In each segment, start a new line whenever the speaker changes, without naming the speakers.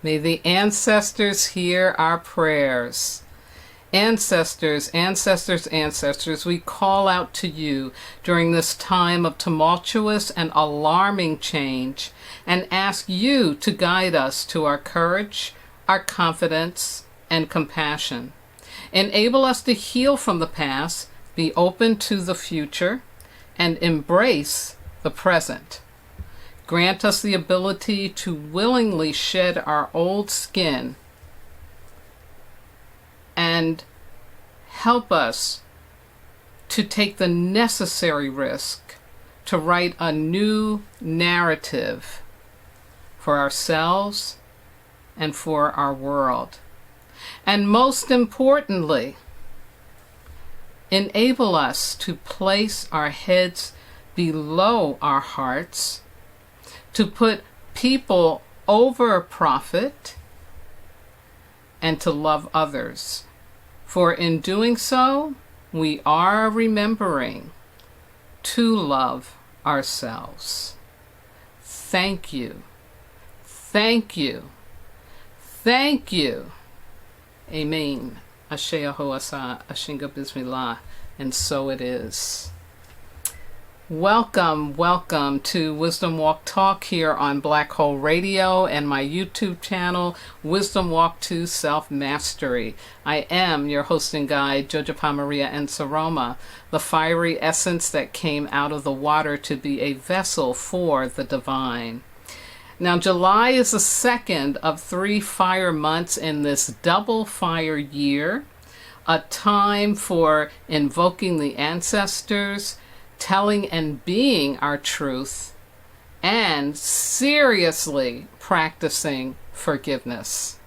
May the ancestors hear our prayers. Ancestors, ancestors, ancestors, we call out to you during this time of tumultuous and alarming change and ask you to guide us to our courage, our confidence, and compassion. Enable us to heal from the past, be open to the future, and embrace the present. Grant us the ability to willingly shed our old skin and help us to take the necessary risk to write a new narrative for ourselves and for our world. And most importantly, enable us to place our heads below our hearts, to put people over profit, and to love others. For in doing so, we are remembering to love ourselves. Thank you. Thank you. Thank you. Amen. Ashe Ahoasa, Ashinga Bismillah, and so it is. Welcome, welcome to Wisdom Walk Talk here on Black Hole Radio and my YouTube channel, Wisdom Walk to Self-Mastery. I am your host and guide, Jojopah Maria Ensaroma, the fiery essence that came out of the water to be a vessel for the divine. Now, July is the second of 3 fire months in this double fire year, a time for invoking the ancestors, telling and being our truth, and seriously practicing forgiveness.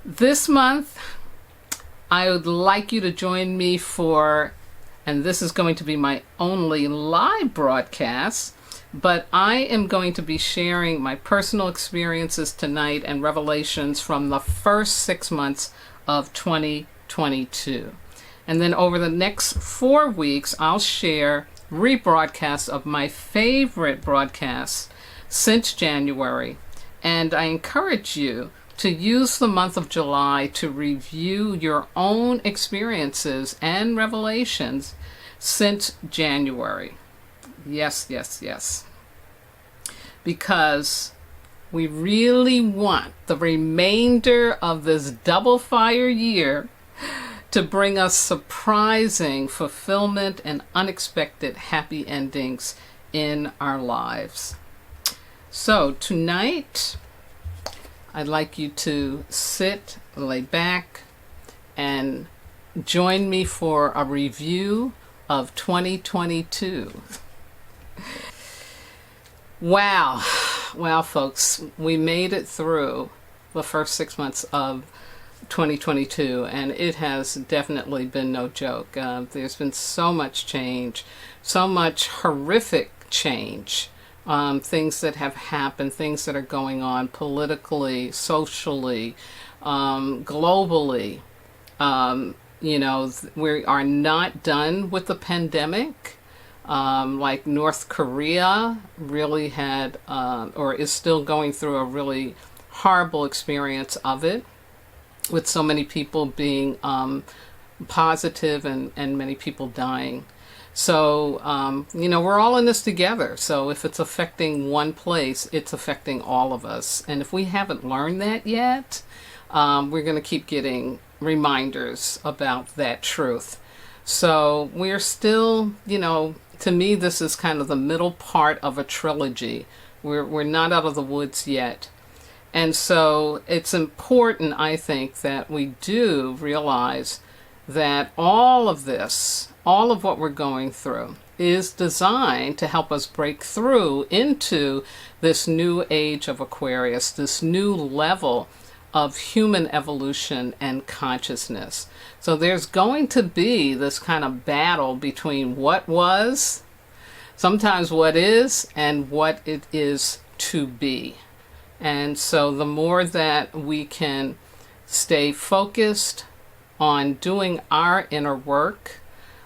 This month, I would like you to join me for, and this is going to be my only live broadcast, but I am going to be sharing my personal experiences tonight and revelations from the first 6 months of 2022. And then over the next 4 weeks, I'll share rebroadcasts of my favorite broadcasts since January. And I encourage you to use the month of July to review your own experiences and revelations since January. Yes, yes, yes. Because we really want the remainder of this double fire year to bring us surprising fulfillment and unexpected happy endings in our lives. So tonight, I'd like you to sit, lay back, and join me for a review of 2022. Wow, folks, we made it through the first 6 months of 2022, and it has definitely been no joke. There's been so much change, so much horrific change, things that have happened, things that are going on politically, socially, globally. We are not done with the pandemic. Like North Korea really had, or is still going through a really horrible experience of it, with so many people being positive and many people dying. So, we're all in this together. So if it's affecting one place, it's affecting all of us. And if we haven't learned that yet, we're going to keep getting reminders about that truth. So we're still, to me, this is kind of the middle part of a trilogy. We're not out of the woods yet. And so it's important, I think, that we do realize that all of this, all of what we're going through, is designed to help us break through into this new age of Aquarius, this new level of human evolution and consciousness. So there's going to be this kind of battle between what was, sometimes what is, and what it is to be. And so the more that we can stay focused on doing our inner work,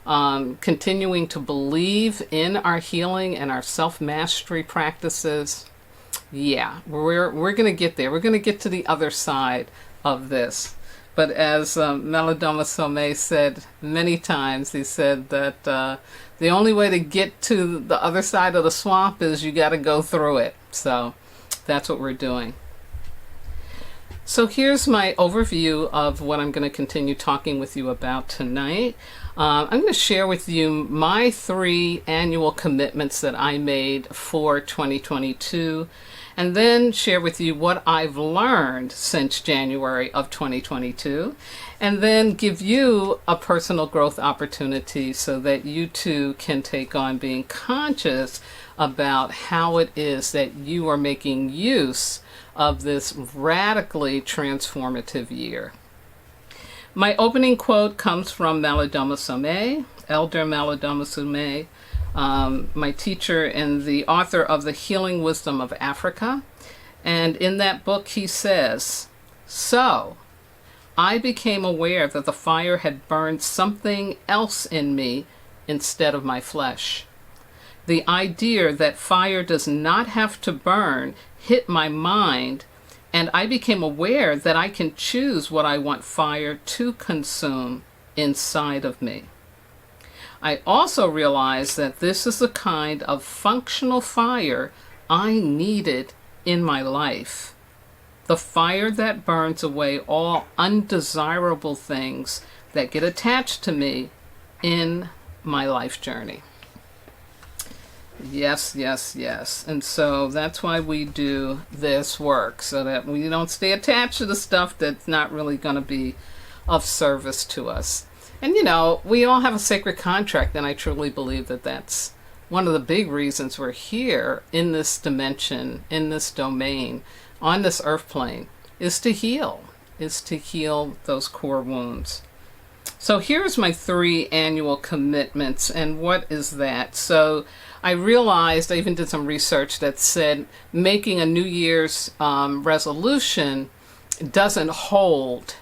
continuing to believe in our healing and our self-mastery practices, yeah, we're going to get there. We're going to get to the other side of this. But as Malidoma Somé said many times, he said that the only way to get to the other side of the swamp is you got to go through it. So that's what we're doing. So here's my overview of what I'm going to continue talking with you about tonight. I'm going to share with you my 3 annual commitments that I made for 2022, and then share with you what I've learned since January of 2022, and then give you a personal growth opportunity so that you too can take on being conscious about how it is that you are making use of this radically transformative year. My opening quote comes from Malidoma Somé, Elder Malidoma Somé, my teacher and the author of The Healing Wisdom of Africa. And in that book he says, "So, I became aware that the fire had burned something else in me instead of my flesh. The idea that fire does not have to burn hit my mind, and I became aware that I can choose what I want fire to consume inside of me. I also realized that this is the kind of functional fire I needed in my life. The fire that burns away all undesirable things that get attached to me in my life journey." Yes, yes, yes. And so that's why we do this work, so that we don't stay attached to the stuff that's not really going to be of service to us. And you know, we all have a sacred contract, and I truly believe that that's one of the big reasons we're here in this dimension, in this domain, on this earth plane, is to heal those core wounds. So here's my 3 annual commitments, and what is that? So I realized, I even did some research that said making a New Year's resolution doesn't hold.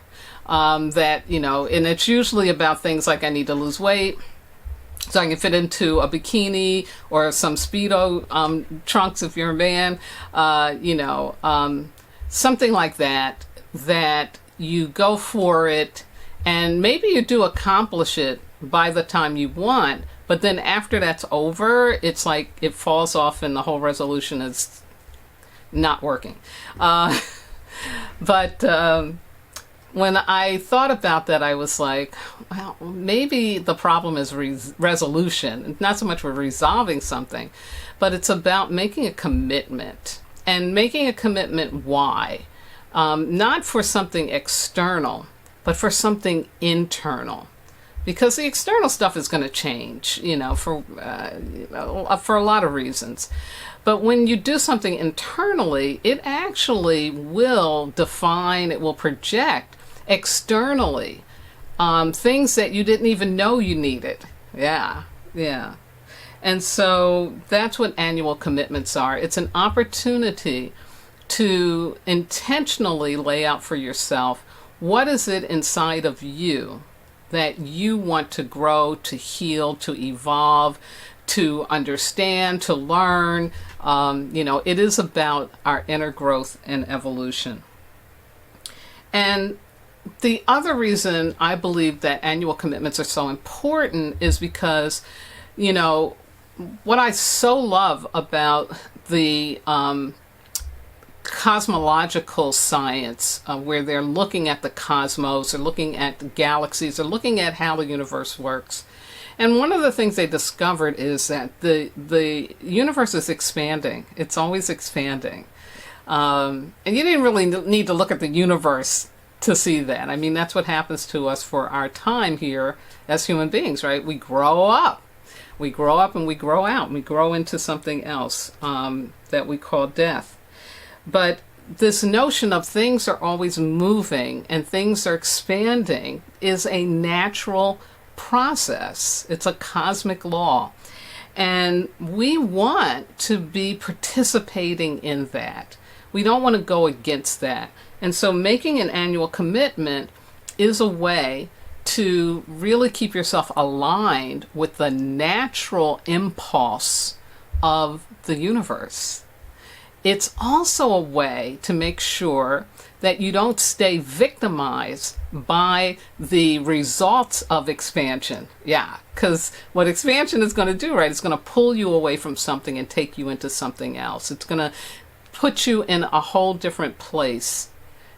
That, you know, and it's usually about things like I need to lose weight so I can fit into a bikini or some Speedo trunks if you're a man, something like that, that you go for it, and maybe you do accomplish it by the time you want, but then after that's over, it's like it falls off and the whole resolution is not working. But when I thought about that, I was like, well, maybe the problem is resolution. Not so much we're resolving something, but it's about making a commitment. And making a commitment, why? Not for something external, but for something internal. Because the external stuff is going to change, for a lot of reasons. But when you do something internally, it actually will define, it will project externally things that you didn't even know you needed. Yeah. And so that's what annual commitments are. It's an opportunity to intentionally lay out for yourself, what is it inside of you that you want to grow, to heal, to evolve, to understand, to learn. It is about our inner growth and evolution. And the other reason I believe that annual commitments are so important is because, what I so love about the cosmological science, where they're looking at the cosmos, they're looking at the galaxies, they're looking at how the universe works. And one of the things they discovered is that the universe is expanding. It's always expanding. And you didn't really need to look at the universe to see that. I mean, that's what happens to us for our time here as human beings, right? We grow up. We grow up and we grow out. And we grow into something else that we call death. But this notion of things are always moving and things are expanding is a natural process. It's a cosmic law. And we want to be participating in that. We don't want to go against that. And so making an annual commitment is a way to really keep yourself aligned with the natural impulse of the universe. it's also a way to make sure that you don't stay victimized by the results of expansion. Yeah, because what expansion is going to do, right, it's going to pull you away from something and take you into something else. It's going to put you in a whole different place.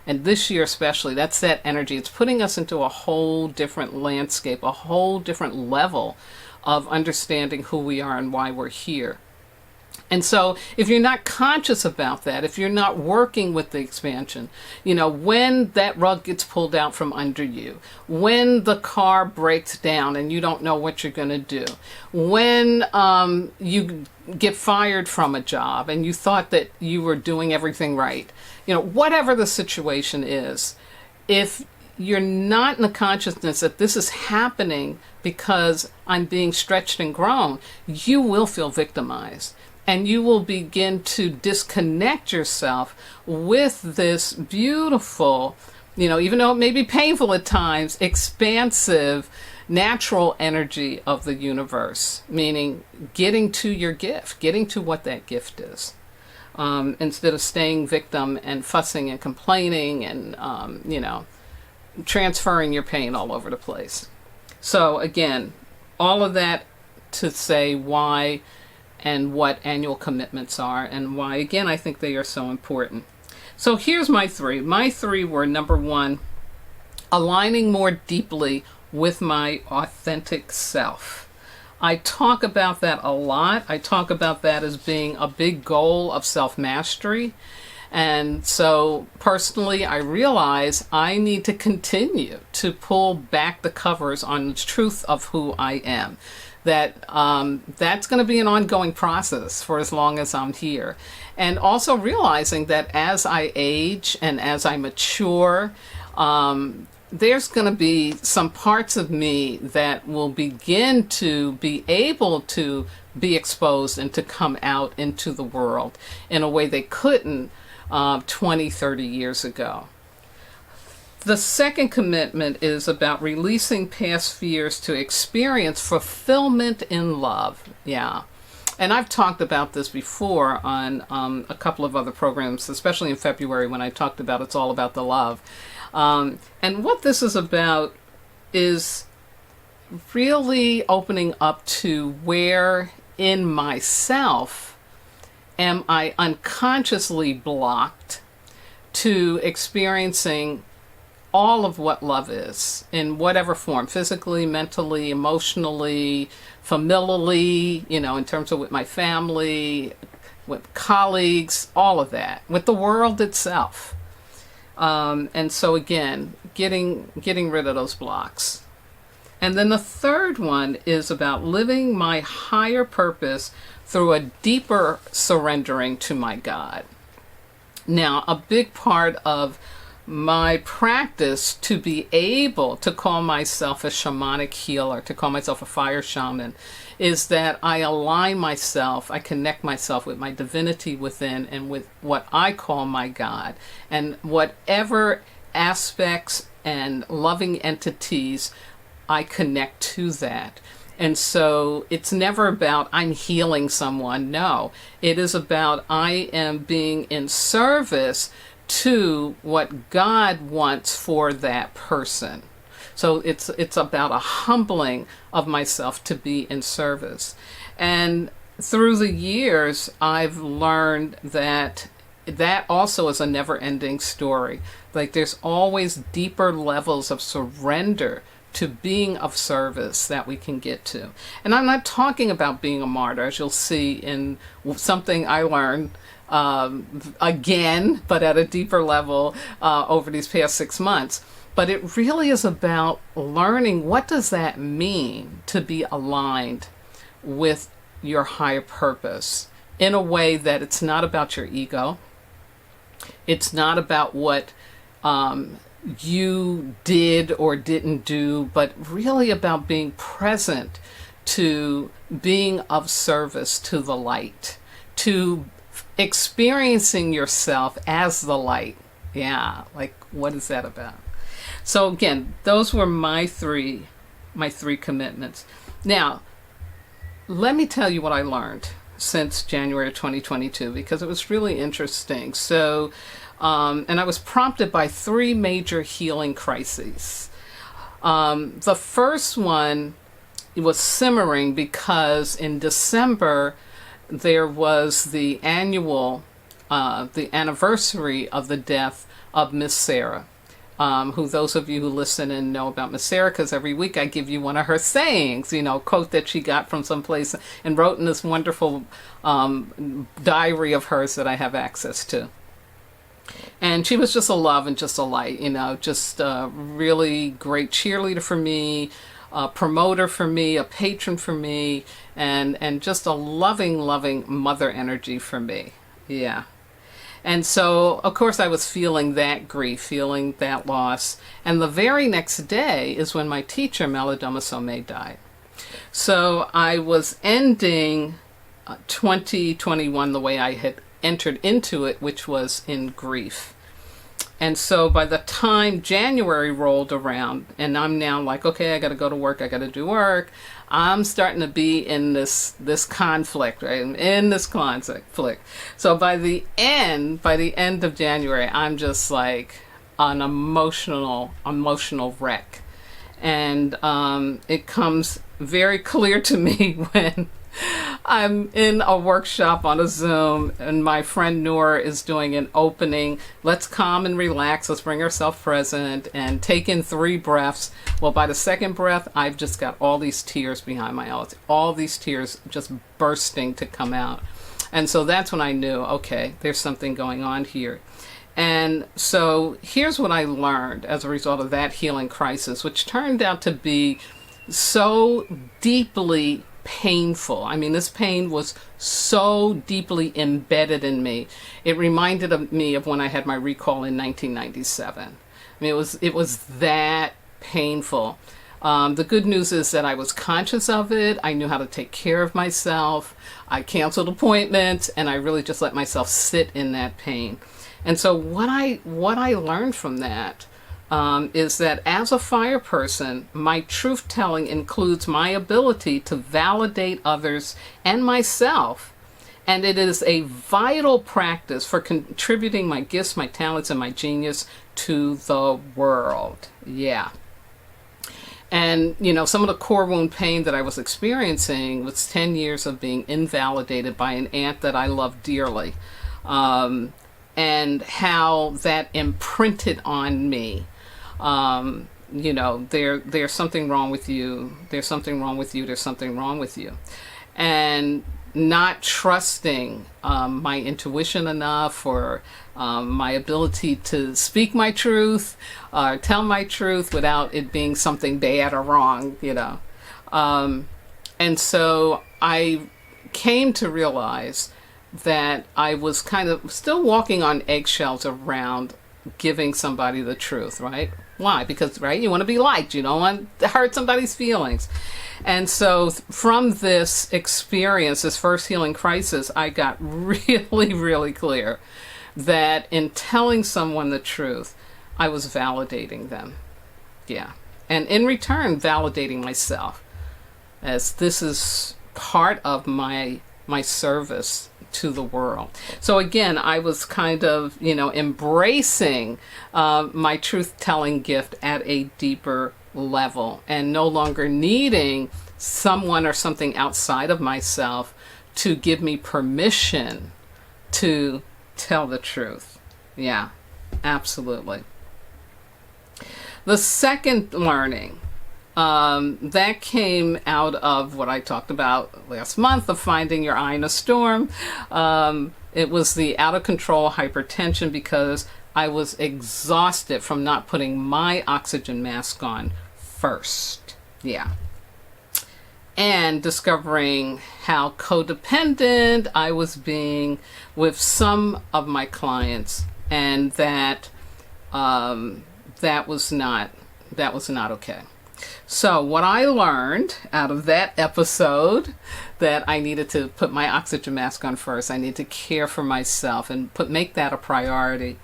And this year especially, that's that energy. It's putting us into a whole different landscape, a whole different level of understanding who we are and why we're here. And so if you're not conscious about that, if you're not working with the expansion, when that rug gets pulled out from under you, when the car breaks down and you don't know what you're going to do, when you get fired from a job and you thought that you were doing everything right, whatever the situation is, if you're not in the consciousness that this is happening because I'm being stretched and grown, you will feel victimized. And you will begin to disconnect yourself with this beautiful, even though it may be painful at times, expansive, natural energy of the universe, meaning getting to your gift, getting to what that gift is, instead of staying victim and fussing and complaining and, transferring your pain all over the place. So again, all of that to say why and what annual commitments are, and why, again, I think they are so important. So here's my three. My three were, number one, aligning more deeply with my authentic self. I talk about that a lot. I talk about that as being a big goal of self-mastery. And so personally, I realize I need to continue to pull back the covers on the truth of who I am. That's going to be an ongoing process for as long as I'm here. And also realizing that as I age and as I mature, there's going to be some parts of me that will begin to be able to be exposed and to come out into the world in a way they couldn't 20, 30 years ago. The second commitment is about releasing past fears to experience fulfillment in love. Yeah. And I've talked about this before on a couple of other programs, especially in February when I talked about It's All About the Love. And what this is about is really opening up to where in myself am I unconsciously blocked to experiencing all of what love is in whatever form, physically, mentally, emotionally, familially, in terms of with my family, with colleagues, all of that, with the world itself. And so again, getting rid of those blocks. And then the third one is about living my higher purpose through a deeper surrendering to my God. Now, a big part of my practice to be able to call myself a shamanic healer, to call myself a fire shaman, is that I align myself, I connect myself with my divinity within and with what I call my God, and whatever aspects and loving entities I connect to that. And so it's never about I'm healing someone. No, it is about I am being in service to what God wants for that person. So it's about a humbling of myself to be in service. And through the years, I've learned that also is a never-ending story. Like there's always deeper levels of surrender to being of service that we can get to. And I'm not talking about being a martyr, as you'll see in something I learned again, but at a deeper level over these past 6 months. But it really is about learning what does that mean to be aligned with your higher purpose in a way that it's not about your ego. It's not about what you did or didn't do, but really about being present to being of service to the light, to experiencing yourself as the light. Yeah, like what is that about? So again, those were my three commitments. Now, let me tell you what I learned since January of 2022 because it was really interesting. So, and I was prompted by 3 major healing crises. The first one was simmering because in December there was the anniversary of the death of Miss Sarah. Who those of you who listen and know about Miss Sarah, because every week I give you one of her sayings, quote that she got from someplace and wrote in this wonderful diary of hers that I have access to. And she was just a love and just a light, just a really great cheerleader for me, a promoter for me, a patron for me, and just a loving, loving mother energy for me. Yeah. And so, of course, I was feeling that grief, feeling that loss. And the very next day is when my teacher, Melodoma Somé, died. So I was ending 2021 the way I had entered into it, which was in grief. And so by the time January rolled around, and I'm now like, okay, I got to go to work, I got to do work, I'm starting to be in this conflict, right? I'm in this conflict. So by the end of January, I'm just like an emotional wreck. And it comes very clear to me when I'm in a workshop on a Zoom and my friend Noor is doing an opening. Let's calm and relax. Let's bring ourselves present and take in 3 breaths. Well, by the second breath, I've just got all these tears behind my eyes. All these tears just bursting to come out. And so that's when I knew, okay, there's something going on here. And so here's what I learned as a result of that healing crisis, which turned out to be so deeply painful. I mean, this pain was so deeply embedded in me. It reminded me of when I had my recall in 1997. I mean, it was that painful. The good news is that I was conscious of it. I knew how to take care of myself. I canceled appointments, and I really just let myself sit in that pain. And so what I learned from that is that as a fire person, my truth telling includes my ability to validate others and myself. And it is a vital practice for contributing my gifts, my talents, and my genius to the world. Yeah. And, some of the core wound pain that I was experiencing was 10 years of being invalidated by an aunt that I loved dearly. And how that imprinted on me. There's something wrong with you. There's something wrong with you. There's something wrong with you. And not trusting my intuition enough or my ability to speak my truth, tell my truth without it being something bad or wrong, And so I came to realize that I was kind of still walking on eggshells around giving somebody the truth, right? Why? Because, right, you want to be liked. You don't want to hurt somebody's feelings. And so from this experience, this first healing crisis, I got really, really clear that in telling someone the truth, I was validating them. Yeah. And in return, validating myself, as this is part of my service to the world. So again, I was kind of, embracing my truth-telling gift at a deeper level and no longer needing someone or something outside of myself to give me permission to tell the truth. Yeah, absolutely. The second learning that came out of what I talked about last month of finding your eye in a storm. It was the out of control hypertension because I was exhausted from not putting my oxygen mask on first. Yeah. And discovering how codependent I was being with some of my clients, and that was not okay. So what I learned out of that episode, that I needed to put my oxygen mask on first. I need to care for myself and make that a priority.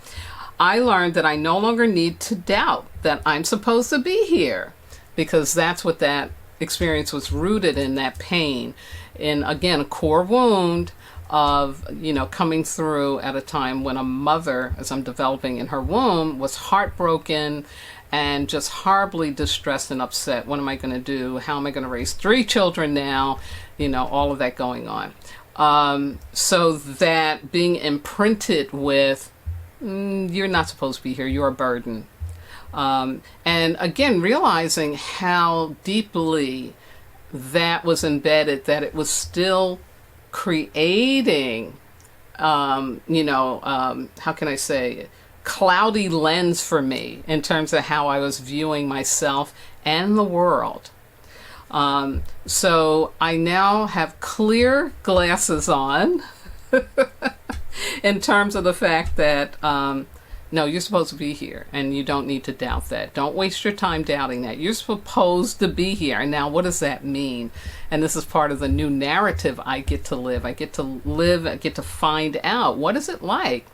I learned that I no longer need to doubt that I'm supposed to be here, because that's what that experience was rooted in that pain, in, again, a core wound of, coming through at a time when a mother, as I'm developing in her womb, was heartbroken and just horribly distressed and upset. What am I going to do? How am I going to raise 3 children now? All of that going on. So that being imprinted with, you're not supposed to be here, you're a burden. And again, realizing how deeply that was embedded, that it was still creating, how can I say, cloudy lens for me in terms of how I was viewing myself and the world. So I now have clear glasses on in terms of the fact that, no, you're supposed to be here, and you don't need to doubt that. Don't waste your time doubting that. You're supposed to be here. And now what does that mean? And this is part of the new narrative I get to live. I get to find out, what is it like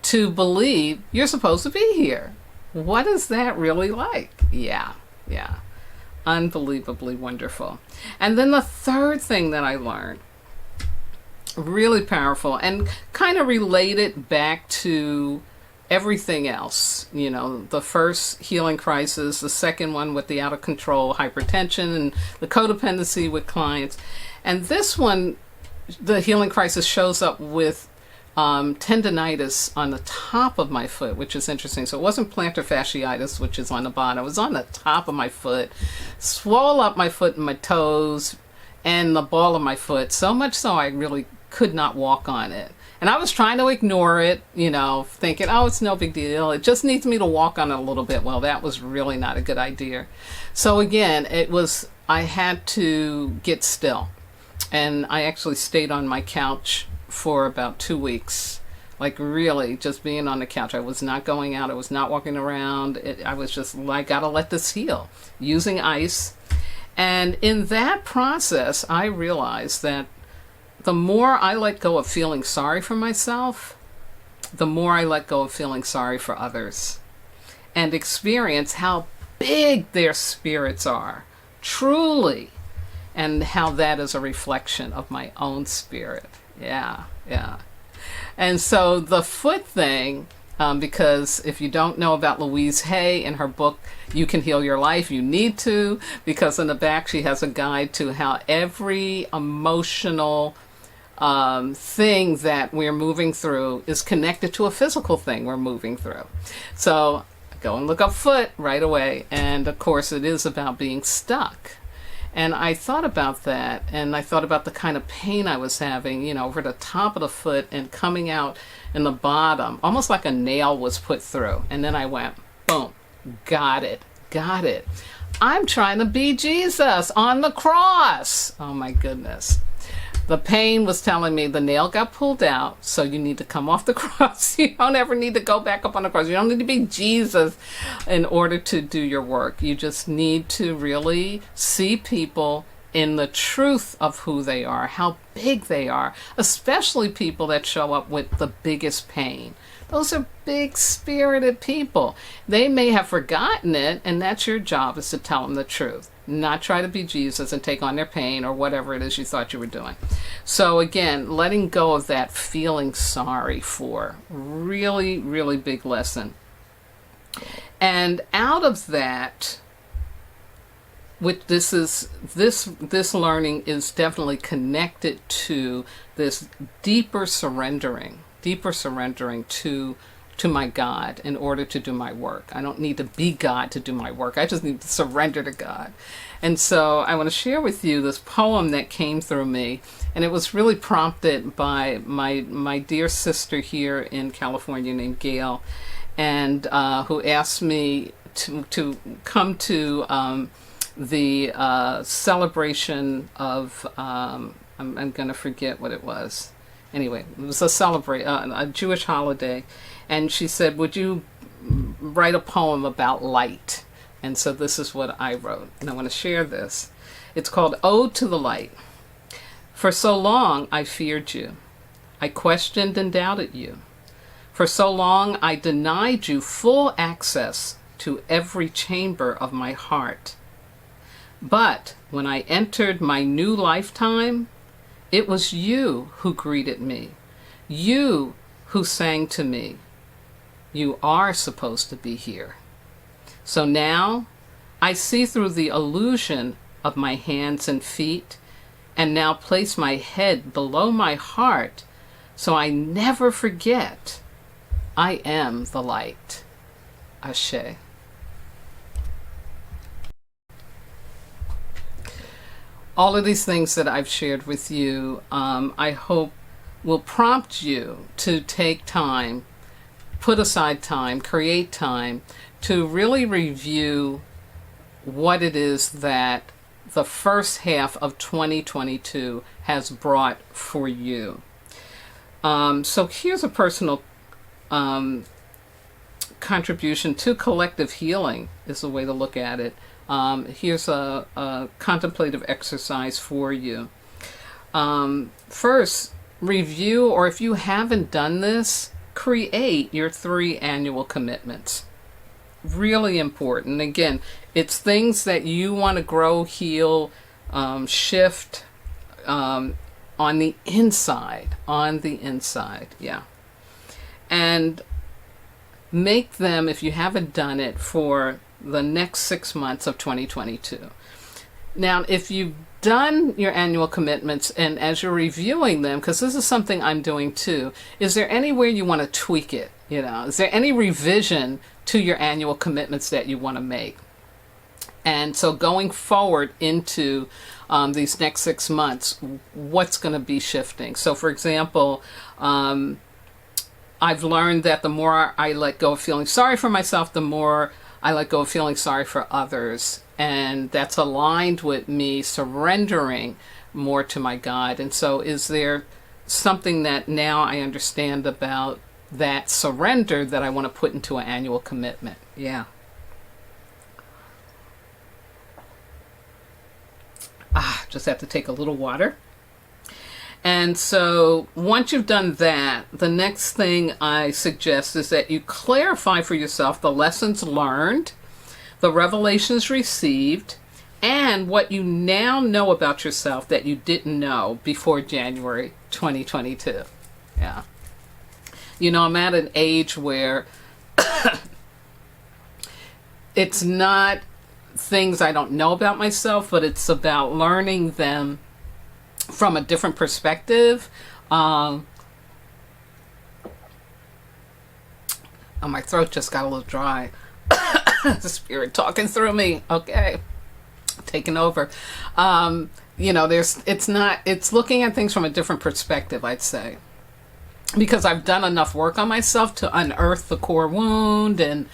to believe you're supposed to be here? What is that really like? Yeah. Unbelievably wonderful. And then the third thing that I learned, really powerful and kind of related back to everything else, the first healing crisis, the second one with the out of control hypertension and the codependency with clients. And this one, the healing crisis, shows up with tendinitis on the top of my foot, which is interesting. So it wasn't plantar fasciitis, which is on the bottom. It was on the top of my foot, swole up my foot and my toes and the ball of my foot, so much so I really could not walk on it. And I was trying to ignore it, thinking, oh, it's no big deal. It just needs me to walk on it a little bit. Well, that was really not a good idea. So again, I had to get still. And I actually stayed on my couch for about 2 weeks, like really just being on the couch. I was not going out. I was not walking around. I was just like, gotta let this heal, using ice. And in that process, I realized that the more I let go of feeling sorry for myself, the more I let go of feeling sorry for others and experience how big their spirits are, truly, and how that is a reflection of my own spirit. Yeah. And so the foot thing, because if you don't know about Louise Hay in her book, You Can Heal Your Life, you need to, because in the back she has a guide to how every emotional thing that we're moving through is connected to a physical thing we're moving through. So go and look up foot right away. And of course it is about being stuck. And I thought about that, and I thought about the kind of pain I was having, over the top of the foot and coming out in the bottom, almost like a nail was put through. And then I went, boom, got it. I'm trying to be Jesus on the cross. Oh my goodness. The pain was telling me the nail got pulled out, so you need to come off the cross. You don't ever need to go back up on the cross. You don't need to be Jesus in order to do your work. You just need to really see people in the truth of who they are, how big they are, especially people that show up with the biggest pain. Those are big spirited people. They may have forgotten it, and that's your job, is to tell them the truth. Not try to be Jesus and take on their pain or whatever it is you thought you were doing. So again, letting go of that feeling sorry for, really, really big lesson. And out of that, which this learning is definitely connected to this deeper surrendering to my God in order to do my work. I don't need to be God to do my work. I just need to surrender to God. And so I want to share with you this poem that came through me, and it was really prompted by my dear sister here in California named Gail, and who asked me to come to the celebration of I'm going to forget what it was. Anyway, it was a Jewish holiday. And she said, would you write a poem about light? And so this is what I wrote. And I want to share this. It's called Ode to the Light. For so long I feared you. I questioned and doubted you. For so long I denied you full access to every chamber of my heart. But when I entered my new lifetime, it was you who greeted me, you who sang to me, you are supposed to be here. So now I see through the illusion of my hands and feet, and now place my head below my heart so I never forget I am the light. Ashe. All of these things that I've shared with you, I hope will prompt you to take time, put aside time, create time to really review what it is that the first half of 2022 has brought for you. So here's a personal contribution to collective healing is the way to look at it. Here's a contemplative exercise for you. First, review, or if you haven't done this, create your 3 annual commitments. Really important. Again, it's things that you want to grow, heal, shift on the inside. Yeah. And make them, if you haven't done it, for the next 6 months of 2022. Now, if you've done your annual commitments, and as you're reviewing them, because this is something I'm doing too, is there anywhere you want to tweak it? Is there any revision to your annual commitments that you want to make? And so going forward into these next 6 months, what's going to be shifting? So for example, I've learned that the more I let go of feeling sorry for myself, the more I let go of feeling sorry for others. And that's aligned with me surrendering more to my God. And so is there something that now I understand about that surrender that I want to put into an annual commitment? Yeah. Just have to take a little water. And so once you've done that, the next thing I suggest is that you clarify for yourself the lessons learned, the revelations received, and what you now know about yourself that you didn't know before January 2022. Yeah. I'm at an age where it's not things I don't know about myself, but it's about learning them from a different perspective. My throat just got a little dry. The spirit talking through me. Okay. Taking over. It's looking at things from a different perspective, I'd say. Because I've done enough work on myself to unearth the core wound and,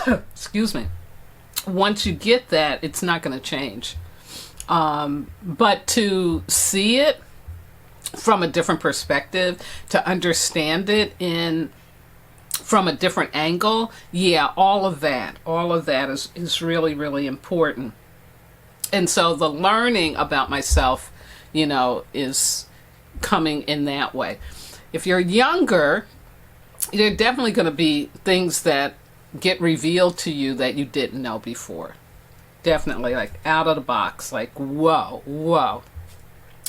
excuse me. Once you get that, it's not going to change. But to see it from a different perspective, to understand it from a different angle, all of that is really, really important. And so the learning about myself, is coming in that way. If you're younger, there are definitely going to be things that get revealed to you that you didn't know before. Definitely, like out of the box, like whoa.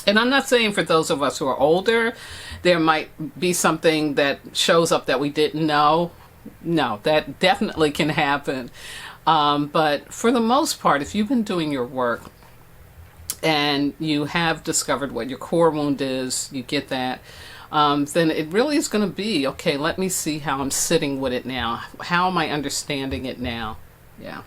And I'm not saying for those of us who are older, there might be something that shows up that we didn't know. No, that definitely can happen. But for the most part, if you've been doing your work and you have discovered what your core wound is, you get that, then it really is going to be, okay, let me see how I'm sitting with it now. How am I understanding it now? Yeah.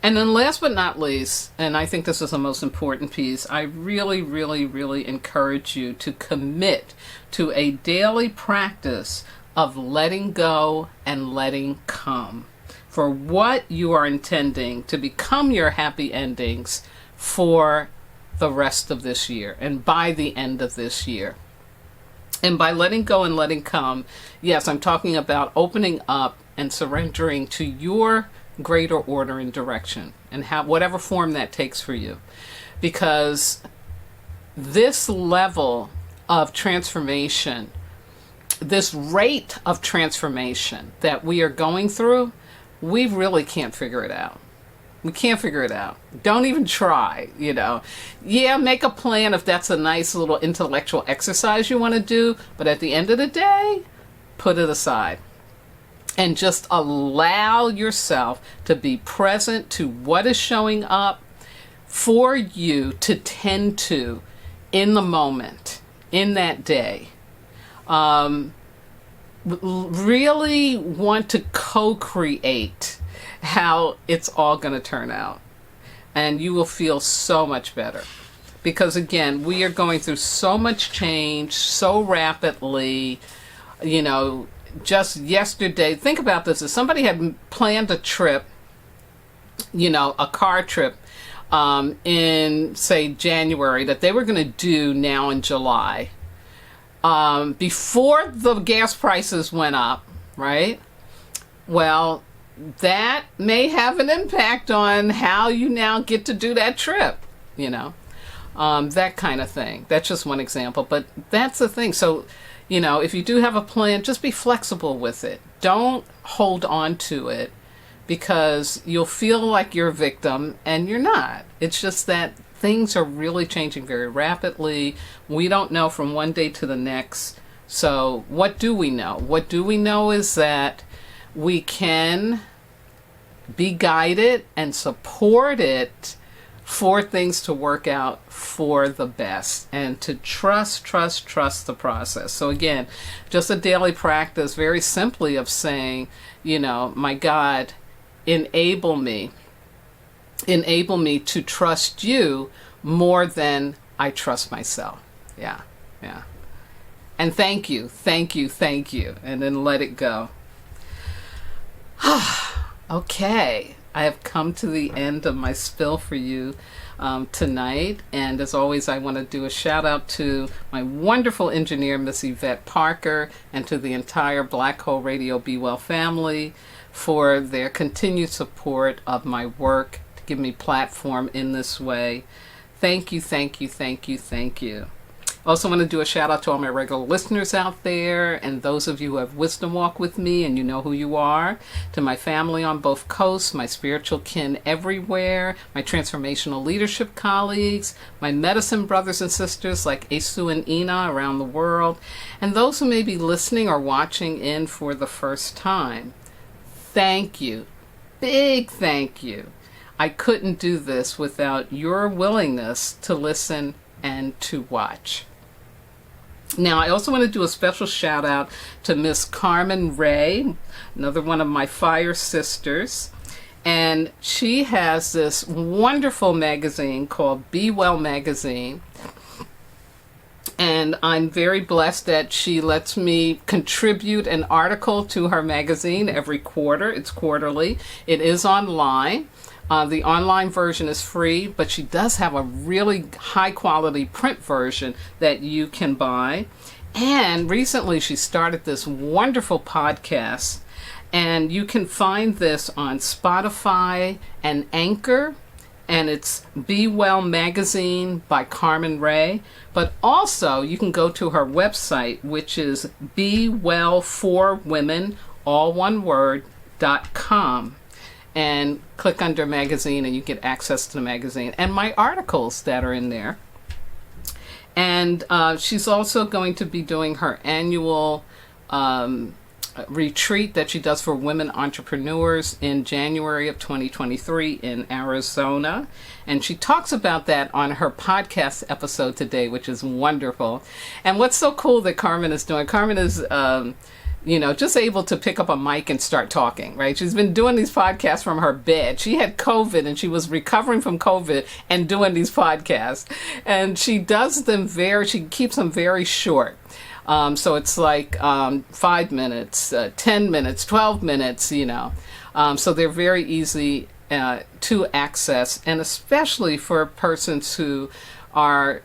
And then last but not least, and I think this is the most important piece, I really, really, really encourage you to commit to a daily practice of letting go and letting come for what you are intending to become your happy endings for the rest of this year and by the end of this year. And by letting go and letting come, yes, I'm talking about opening up and surrendering to your greater order and direction, and whatever form that takes for you. Because this level of transformation, this rate of transformation that we are going through, we really can't figure it out. We can't figure it out. Don't even try, you know. Yeah, make a plan if that's a nice little intellectual exercise you want to do, but at the end of the day, put it aside. And just allow yourself to be present to what is showing up for you to tend to in the moment, in that day. Really want to co-create how it's all going to turn out. And you will feel so much better. Because again, we are going through so much change so rapidly. You know, just yesterday, think about this. If somebody had planned a trip, you know, a car trip in, say, January that they were going to do now in July, before the gas prices went up, right? Well, that may have an impact on how you now get to do that trip, you know, that kind of thing. That's just one example, but that's the thing. So, you know, if you do have a plan, just be flexible with it. Don't hold on to it because you'll feel like you're a victim and you're not. It's just that things are really changing very rapidly. We don't know from one day to the next. So what do we know? What do we know is that we can be guided and supported for things to work out for the best, and to trust the process. So again, just a daily practice, very simply, of saying, you know, my God, enable me to trust you more than I trust myself. Yeah. And thank you. And then let it go. Okay, I have come to the end of my spill for you tonight. And as always, I want to do a shout out to my wonderful engineer, Miss Yvette Parker, and to the entire Black Hole Radio Be Well family for their continued support of my work, to give me platform in this way. Thank you. I also want to do a shout out to all my regular listeners out there, and those of you who have wisdom walk with me and you know who you are, to my family on both coasts, my spiritual kin everywhere, my transformational leadership colleagues, my medicine brothers and sisters like Esu and Ina around the world, and those who may be listening or watching in for the first time. Thank you. Big thank you. I couldn't do this without your willingness to listen and to watch. Now, I also want to do a special shout out to Miss Carmen Ray, another one of my fire sisters. And she has this wonderful magazine called Be Well Magazine. And I'm very blessed that she lets me contribute an article to her magazine every quarter. It's quarterly. It is online. The online version is free, but she does have a really high quality print version that you can buy. And recently she started this wonderful podcast, and you can find this on Spotify and Anchor, and it's Be Well Magazine by Carmen Ray. But also you can go to her website, which is bewellforwomen, all one word, .com. And click under magazine and you get access to the magazine and my articles that are in there. And she's also going to be doing her annual retreat that she does for women entrepreneurs in January of 2023 in Arizona. And she talks about that on her podcast episode today, which is wonderful. And what's so cool that Carmen is doing, Carmen is just able to pick up a mic and start talking, right? She's been doing these podcasts from her bed. She had COVID and she was recovering from COVID and doing these podcasts. And she does them she keeps them very short. So it's like 5 minutes, 10 minutes, 12 minutes, So they're very easy to access, and especially for persons who are,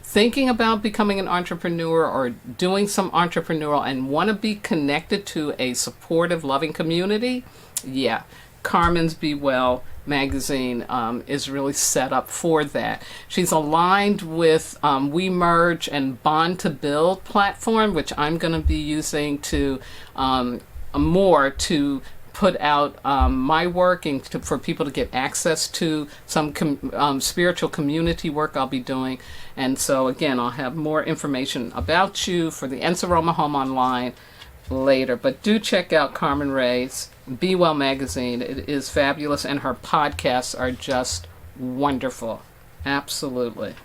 thinking about becoming an entrepreneur or doing some entrepreneurial and want to be connected to a supportive, loving community. Yeah, Carmen's Be Well magazine is really set up for that. She's aligned with We Merge and Bond to Build platform, which I'm going to be using to more to put out my work and for people to get access to some spiritual community work I'll be doing. And so again, I'll have more information about you for the Enceroma Home Online later. But do check out Carmen Ray's Be Well magazine. It is fabulous, and her podcasts are just wonderful. Absolutely.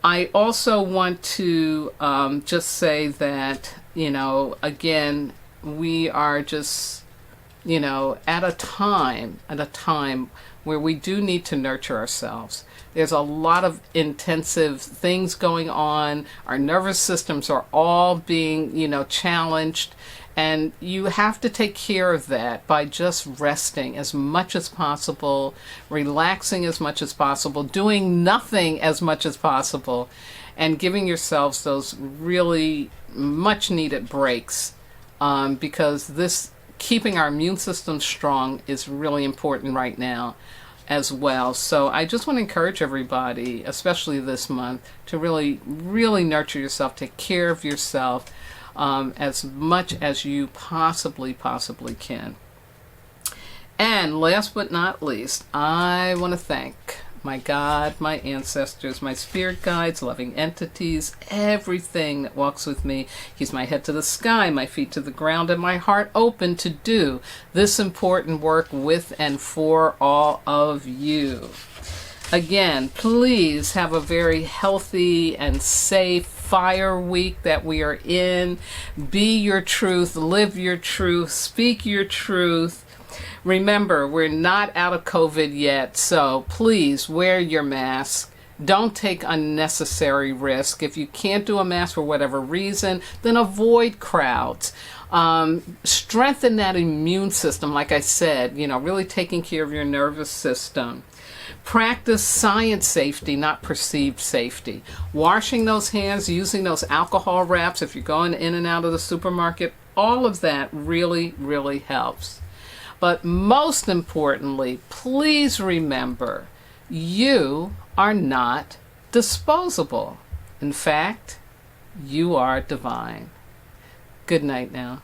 I also want to just say that, again, we are just, at a time where we do need to nurture ourselves. There's a lot of intensive things going on. Our nervous systems are all being, challenged. And you have to take care of that by just resting as much as possible, relaxing as much as possible, doing nothing as much as possible, and giving yourselves those really much needed breaks, because keeping our immune system strong is really important right now as well. So I just want to encourage everybody, especially this month, to really, really nurture yourself, take care of yourself, as much as you possibly can. And last but not least, I want to thank my God, my ancestors, my spirit guides, loving entities, everything that walks with me. Keeps my head to the sky, my feet to the ground, and my heart open to do this important work with and for all of you. Again, please have a very healthy and safe fire week that we are in. Be your truth, live your truth, speak your truth. Remember, we're not out of COVID yet, so please wear your mask. Don't take unnecessary risk. If you can't do a mask for whatever reason, then avoid crowds. Strengthen that immune system, like I said, really taking care of your nervous system. Practice science safety, not perceived safety. Washing those hands, using those alcohol wraps if you're going in and out of the supermarket, all of that really, really helps. But most importantly, please remember, you are not disposable. In fact, you are divine. Good night now.